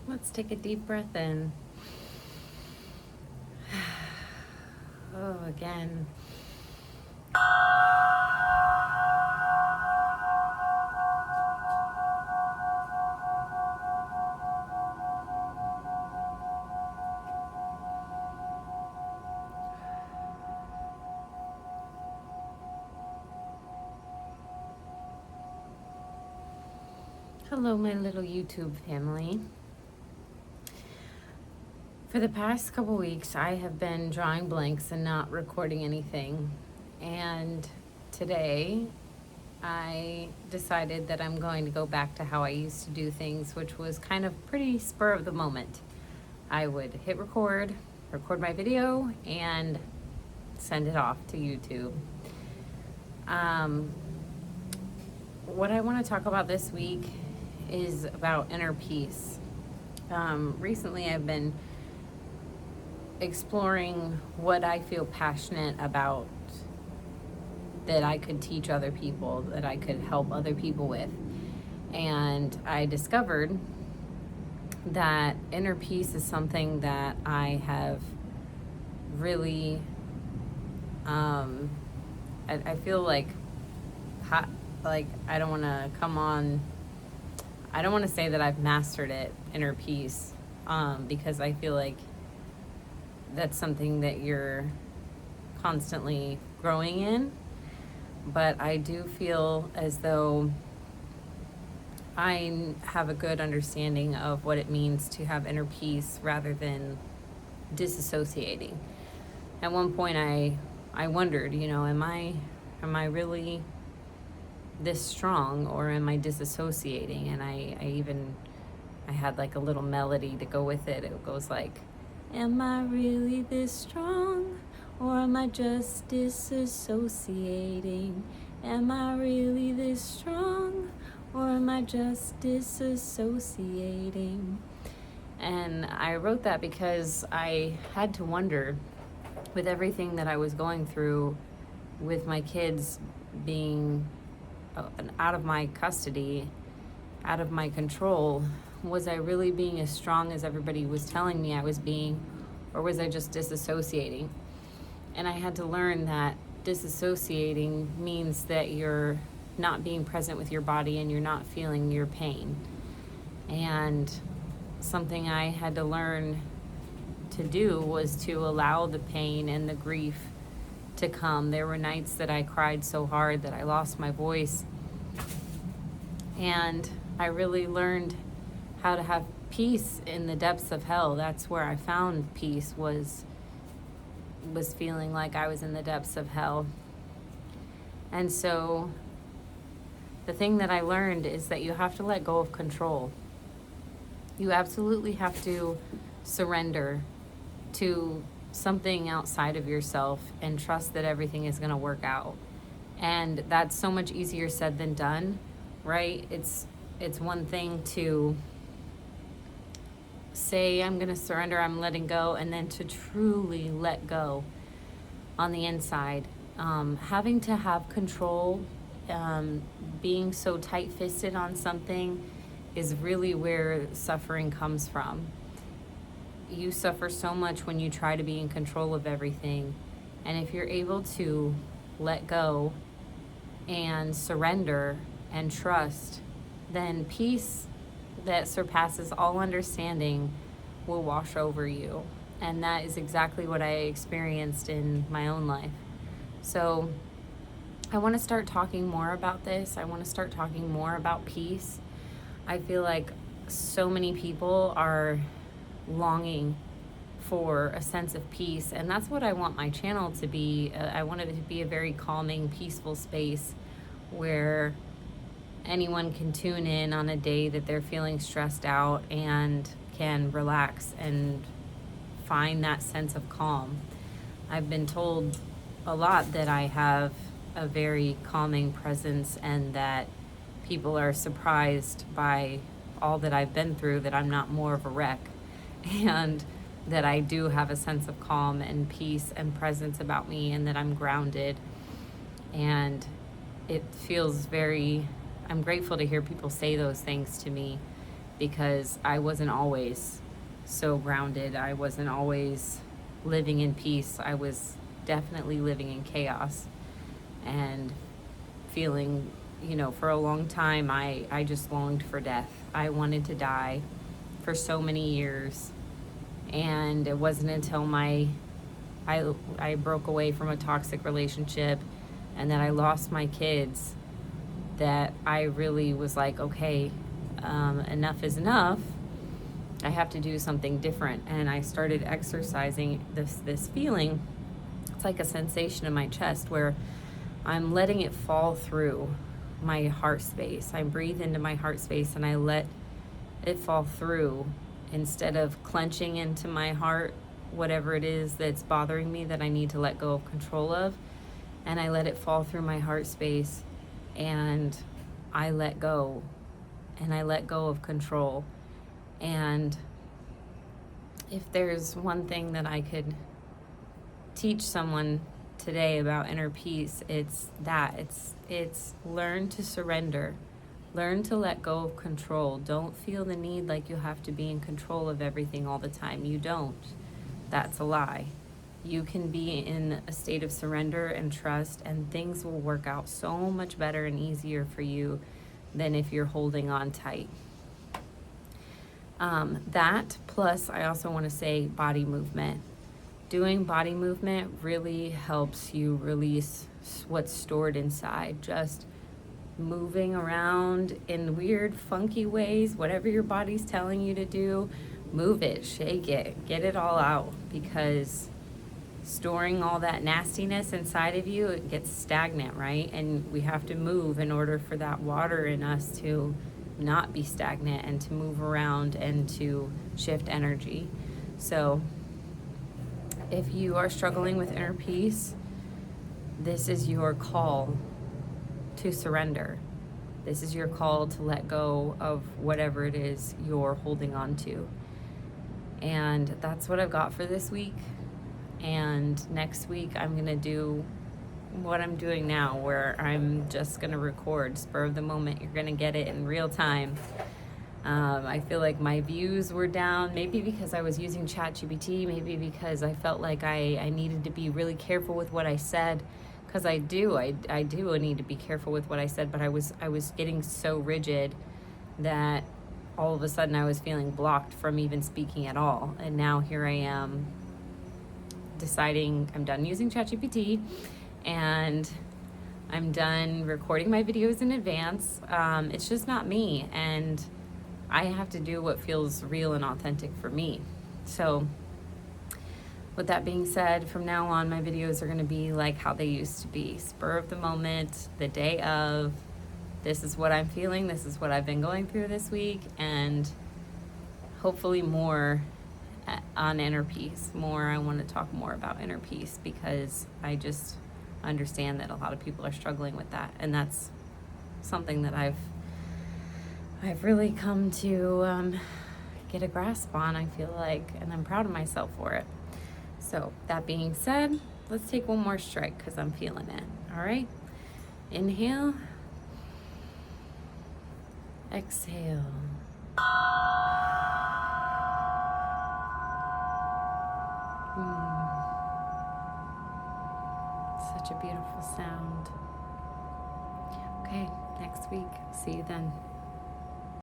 Let's take a deep breath in. Oh, again. Hello, my little YouTube family. For the past couple weeks, I have been drawing blanks and not recording anything. And today, I decided that I'm going to go back to how I used to do things, which was kind of pretty spur of the moment. I would hit record my video, and send it off to YouTube. What I want to talk about this week is about inner peace. Recently, I've been exploring what I feel passionate about that I could teach other people, that I could help other people with. And I discovered that inner peace is something that I have really, I feel like I don't want to I don't want to say that I've mastered it, inner peace, because I feel like that's something that you're constantly growing in. But I do feel as though I have a good understanding of what it means to have inner peace rather than disassociating. At one point I wondered, am I really this strong, or am I disassociating? And I had like a little melody to go with it. It goes like, am I really this strong, or am I just disassociating? Am I really this strong, or am I just disassociating? And I wrote that because I had to wonder, with everything that I was going through with my kids being out of my custody, out of my control, was I really being as strong as everybody was telling me I was being, or was I just disassociating? And I had to learn that disassociating means that you're not being present with your body and you're not feeling your pain. And something I had to learn to do was to allow the pain and the grief to come. There were nights that I cried so hard that I lost my voice. And I really learned how to have peace in the depths of hell. That's where I found peace, was feeling like I was in the depths of hell. And so the thing that I learned is that you have to let go of control. You absolutely have to surrender to something outside of yourself and trust that everything is going to work out. And that's so much easier said than done, right? It's one thing to say, I'm going to surrender, I'm letting go, and then to truly let go on the inside. Having to have control, being so tight-fisted on something is really where suffering comes from. You suffer so much when you try to be in control of everything. And if you're able to let go and surrender and trust, then peace that surpasses all understanding will wash over you. And that is exactly what I experienced in my own life. So I want to start talking more about this. I want to start talking more about peace. I feel like so many people are longing for a sense of peace, and that's what I want my channel to be. I want it to be a very calming, peaceful space where anyone can tune in on a day that they're feeling stressed out and can relax and find that sense of calm. I've been told a lot that I have a very calming presence, and that people are surprised by all that I've been through, that I'm not more of a wreck, and that I do have a sense of calm and peace and presence about me, and that I'm grounded. And it feels I'm grateful to hear people say those things to me, because I wasn't always so grounded. I wasn't always living in peace. I was definitely living in chaos and feeling, for a long time, I just longed for death. I wanted to die for so many years. And it wasn't until I broke away from a toxic relationship and that I lost my kids that I really was like, okay, enough is enough. I have to do something different. And I started exercising this feeling. It's like a sensation in my chest where I'm letting it fall through my heart space. I breathe into my heart space and I let it fall through instead of clenching into my heart whatever it is that's bothering me that I need to let go of control of. And I let it fall through my heart space and I let go. And I let go of control. And if there's one thing that I could teach someone today about inner peace, it's that. It's learn to surrender. Learn to let go of control. Don't feel the need like you have to be in control of everything all the time. You don't. That's a lie. You can be in a state of surrender and trust, and things will work out so much better and easier for you than if you're holding on tight. That plus I also want to say body movement. Doing body movement really helps you release what's stored inside. Just moving around in weird, funky ways, whatever your body's telling you to do, move it, shake it, get it all out, because storing all that nastiness inside of you, it gets stagnant, right? And we have to move in order for that water in us to not be stagnant and to move around and to shift energy. So if you are struggling with inner peace, this is your call to surrender. This is your call to let go of whatever it is you're holding on to. And that's what I've got for this week. And next week I'm going to do what I'm doing now, where I'm just going to record spur of the moment. You're going to get it in real time. I feel like my views were down, maybe because I was using ChatGPT, maybe because I felt like I needed to be really careful with what I said, because I do need to be careful with what I said, but I was getting so rigid that all of a sudden I was feeling blocked from even speaking at all. And now here I am deciding I'm done using ChatGPT and I'm done recording my videos in advance. It's just not me, and I have to do what feels real and authentic for me. So with that being said, from now on, my videos are going to be like how they used to be. Spur of the moment, the day of, this is what I'm feeling, this is what I've been going through this week, and hopefully more on inner peace. I want to talk more about inner peace, because I just understand that a lot of people are struggling with that, and that's something that I've really come to get a grasp on, I feel like, and I'm proud of myself for it. So that being said, let's take one more strike because I'm feeling it. All right, inhale, exhale. Such a beautiful sound. Okay, next week. See you then.